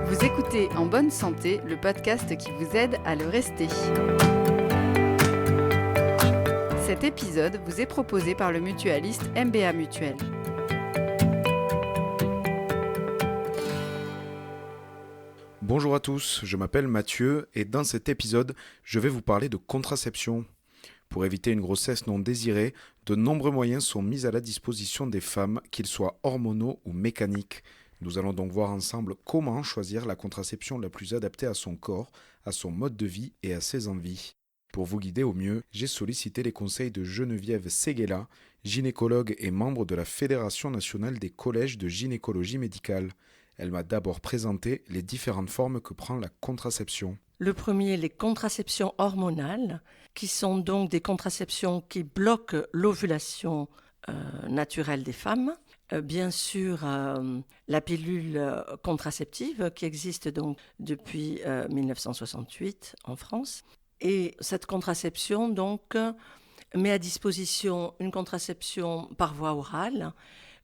Vous écoutez En bonne santé, le podcast qui vous aide à le rester. Cet épisode vous est proposé par le mutualiste MBA Mutuel. Bonjour à tous, je m'appelle Mathieu et dans cet épisode, je vais vous parler de contraception. Pour éviter une grossesse non désirée, de nombreux moyens sont mis à la disposition des femmes, qu'ils soient hormonaux ou mécaniques. Nous allons donc voir ensemble comment choisir la contraception la plus adaptée à son corps, à son mode de vie et à ses envies. Pour vous guider au mieux, j'ai sollicité les conseils de Geneviève Seguela, gynécologue et membre de la Fédération nationale des collèges de gynécologie médicale. Elle m'a d'abord présenté les différentes formes que prend la contraception. Le premier, les contraceptions hormonales, qui sont donc des contraceptions qui bloquent l'ovulation naturelle des femmes. Bien sûr, la pilule contraceptive qui existe donc depuis 1968 en France. Et cette contraception donc met à disposition une contraception par voie orale,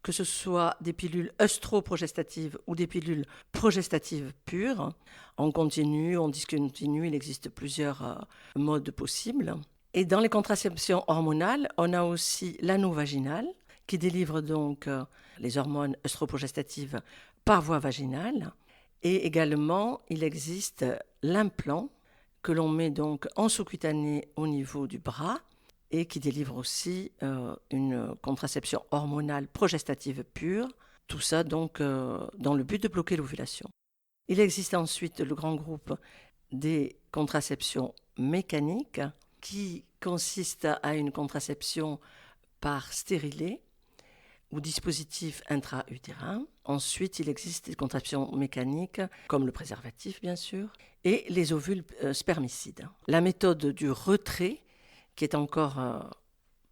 que ce soit des pilules œstroprogestatives ou des pilules progestatives pures. En continu, en discontinu, il existe plusieurs modes possibles. Et dans les contraceptions hormonales, on a aussi l'anneau vaginal, qui délivre donc les hormones œstroprogestatives par voie vaginale. Et également, il existe l'implant que l'on met donc en sous-cutané au niveau du bras et qui délivre aussi une contraception hormonale progestative pure. Tout ça donc dans le but de bloquer l'ovulation. Il existe ensuite le grand groupe des contraceptions mécaniques qui consiste à une contraception par stérilet ou dispositif intra-utérin. Ensuite, il existe des contraceptions mécaniques, comme le préservatif, bien sûr, et les ovules spermicides. La méthode du retrait, qui est encore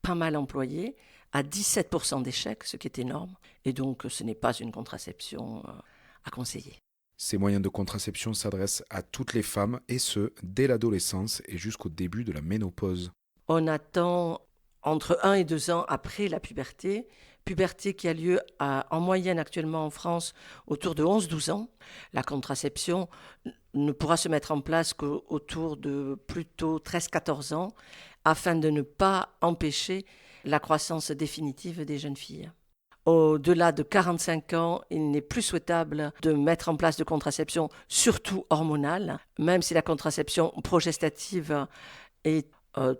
pas mal employée, a 17% d'échecs, ce qui est énorme, et donc ce n'est pas une contraception à conseiller. Ces moyens de contraception s'adressent à toutes les femmes, et ce, dès l'adolescence et jusqu'au début de la ménopause. On attend entre 1 et 2 ans après la puberté qui a lieu en moyenne actuellement en France autour de 11-12 ans. La contraception ne pourra se mettre en place qu'autour de plutôt 13-14 ans afin de ne pas empêcher la croissance définitive des jeunes filles. Au-delà de 45 ans, il n'est plus souhaitable de mettre en place de contraception, surtout hormonale, même si la contraception progestative est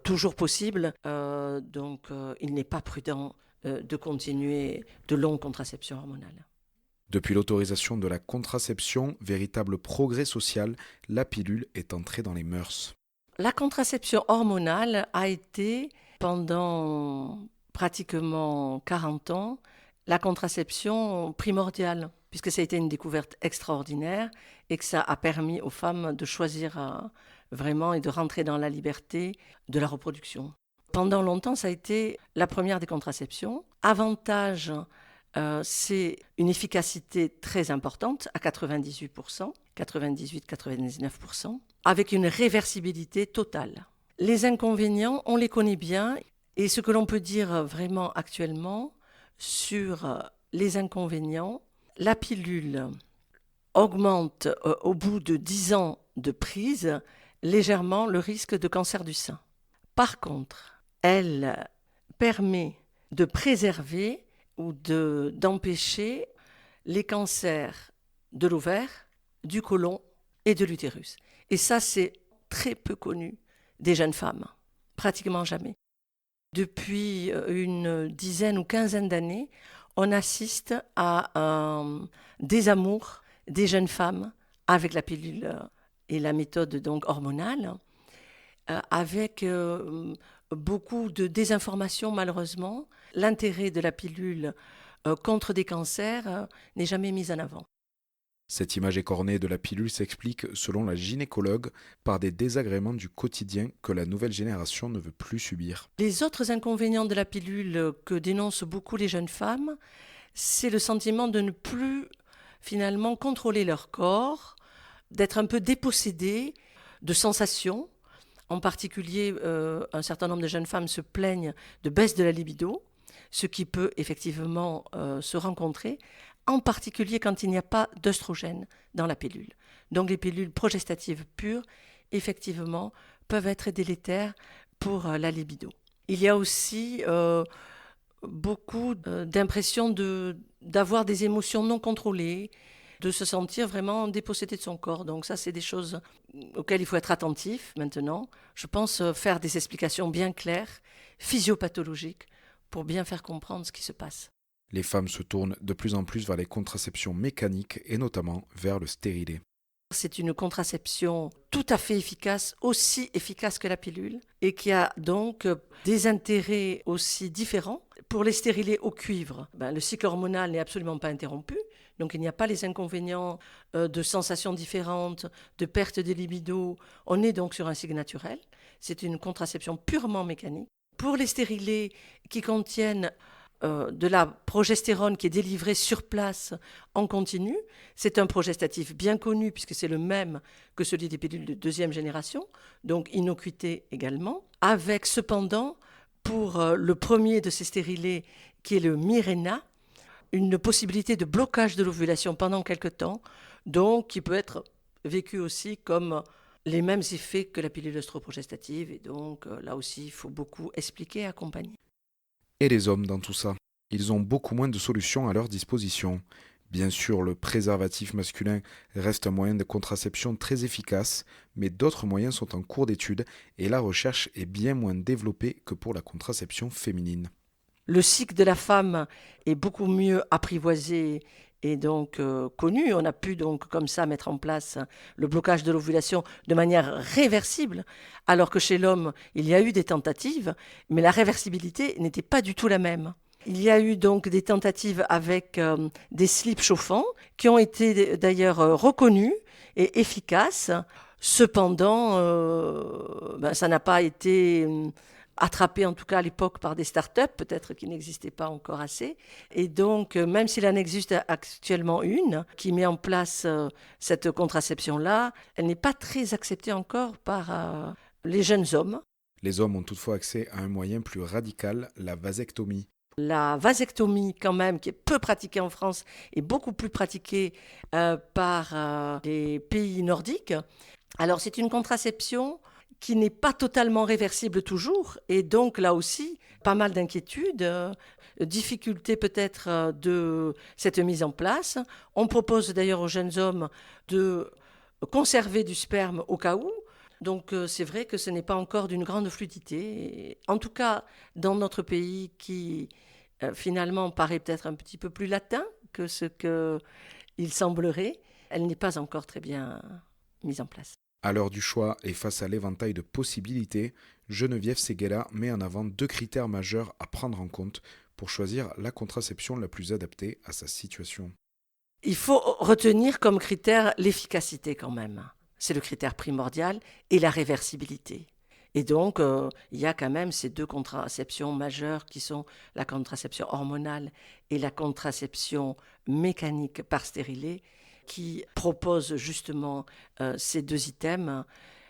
toujours possible. Donc, il n'est pas prudent de continuer de longues contraceptions hormonales. Depuis l'autorisation de la contraception, véritable progrès social, la pilule est entrée dans les mœurs. La contraception hormonale a été, pendant pratiquement 40 ans, la contraception primordiale, puisque ça a été une découverte extraordinaire et que ça a permis aux femmes de choisir vraiment et de rentrer dans la liberté de la reproduction. Pendant longtemps, ça a été la première des contraceptions. Avantage, c'est une efficacité très importante, à 98%, 98-99%, avec une réversibilité totale. Les inconvénients, on les connaît bien, et ce que l'on peut dire vraiment actuellement sur les inconvénients, la pilule augmente au bout de 10 ans de prise légèrement le risque de cancer du sein. Par contre, elle permet de préserver ou d'empêcher les cancers de l'ovaire, du côlon et de l'utérus. Et ça, c'est très peu connu des jeunes femmes, pratiquement jamais. Depuis une dizaine ou quinzaine d'années, on assiste à un désamour des jeunes femmes avec la pilule et la méthode donc hormonale, avec beaucoup de désinformation malheureusement. L'intérêt de la pilule contre des cancers n'est jamais mis en avant. Cette image écornée de la pilule s'explique, selon la gynécologue, par des désagréments du quotidien que la nouvelle génération ne veut plus subir. Les autres inconvénients de la pilule que dénoncent beaucoup les jeunes femmes, c'est le sentiment de ne plus finalement contrôler leur corps, d'être un peu dépossédées de sensations. En particulier, un certain nombre de jeunes femmes se plaignent de baisse de la libido, ce qui peut effectivement se rencontrer, en particulier quand il n'y a pas d'œstrogène dans la pilule. Donc les pilules progestatives pures, effectivement, peuvent être délétères pour la libido. Il y a aussi beaucoup d'impression d'avoir des émotions non contrôlées, de se sentir vraiment dépossédé de son corps. Donc ça, c'est des choses auxquelles il faut être attentif maintenant. Je pense faire des explications bien claires, physiopathologiques, pour bien faire comprendre ce qui se passe. Les femmes se tournent de plus en plus vers les contraceptions mécaniques et notamment vers le stérilet. C'est une contraception tout à fait efficace, aussi efficace que la pilule, et qui a donc des intérêts aussi différents. Pour les stérilés au cuivre, le cycle hormonal n'est absolument pas interrompu, donc il n'y a pas les inconvénients de sensations différentes, de perte de libido. On est donc sur un cycle naturel. C'est une contraception purement mécanique. Pour les stérilés qui contiennent de la progestérone qui est délivrée sur place en continu. C'est un progestatif bien connu puisque c'est le même que celui des pilules de deuxième génération, donc innocuité également, avec cependant, pour le premier de ces stérilés qui est le Mirena, une possibilité de blocage de l'ovulation pendant quelque temps, donc qui peut être vécu aussi comme les mêmes effets que la pilule œstroprogestative, et donc là aussi il faut beaucoup expliquer et accompagner. Et les hommes dans tout ça? Ils ont beaucoup moins de solutions à leur disposition. Bien sûr, le préservatif masculin reste un moyen de contraception très efficace, mais d'autres moyens sont en cours d'étude et la recherche est bien moins développée que pour la contraception féminine. Le cycle de la femme est beaucoup mieux apprivoisé et donc connu. On a pu donc comme ça mettre en place le blocage de l'ovulation de manière réversible, alors que chez l'homme, il y a eu des tentatives, mais la réversibilité n'était pas du tout la même. Il y a eu donc des tentatives avec des slips chauffants qui ont été d'ailleurs reconnus et efficaces. Cependant, ça n'a pas été attrapé en tout cas à l'époque par des startups, peut-être qui n'existaient pas encore assez. Et donc, même s'il en existe actuellement une qui met en place cette contraception-là, elle n'est pas très acceptée encore par les jeunes hommes. Les hommes ont toutefois accès à un moyen plus radical, la vasectomie. La vasectomie, quand même, qui est peu pratiquée en France, est beaucoup plus pratiquée par les pays nordiques. Alors, c'est une contraception qui n'est pas totalement réversible toujours, et donc là aussi, pas mal d'inquiétudes, difficultés peut-être de cette mise en place. On propose d'ailleurs aux jeunes hommes de conserver du sperme au cas où. Donc c'est vrai que ce n'est pas encore d'une grande fluidité. En tout cas, dans notre pays qui finalement paraît peut-être un petit peu plus latin que ce qu'il semblerait, elle n'est pas encore très bien mise en place. À l'heure du choix et face à l'éventail de possibilités, Geneviève Seguela met en avant 2 critères majeurs à prendre en compte pour choisir la contraception la plus adaptée à sa situation. Il faut retenir comme critère l'efficacité quand même. C'est le critère primordial et la réversibilité. Et donc, il y a quand même ces 2 contraceptions majeures qui sont la contraception hormonale et la contraception mécanique par stérilet, qui propose justement ces 2 items.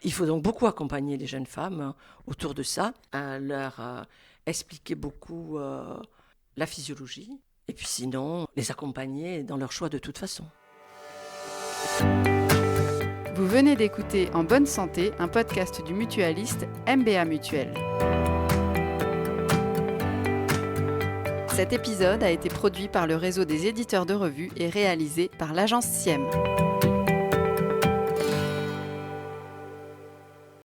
Il faut donc beaucoup accompagner les jeunes femmes autour de ça, leur expliquer beaucoup la physiologie, et puis sinon, les accompagner dans leur choix de toute façon. Vous venez d'écouter En bonne santé, un podcast du mutualiste MBA Mutuel. Cet épisode a été produit par le réseau des éditeurs de revues et réalisé par l'agence SIEM.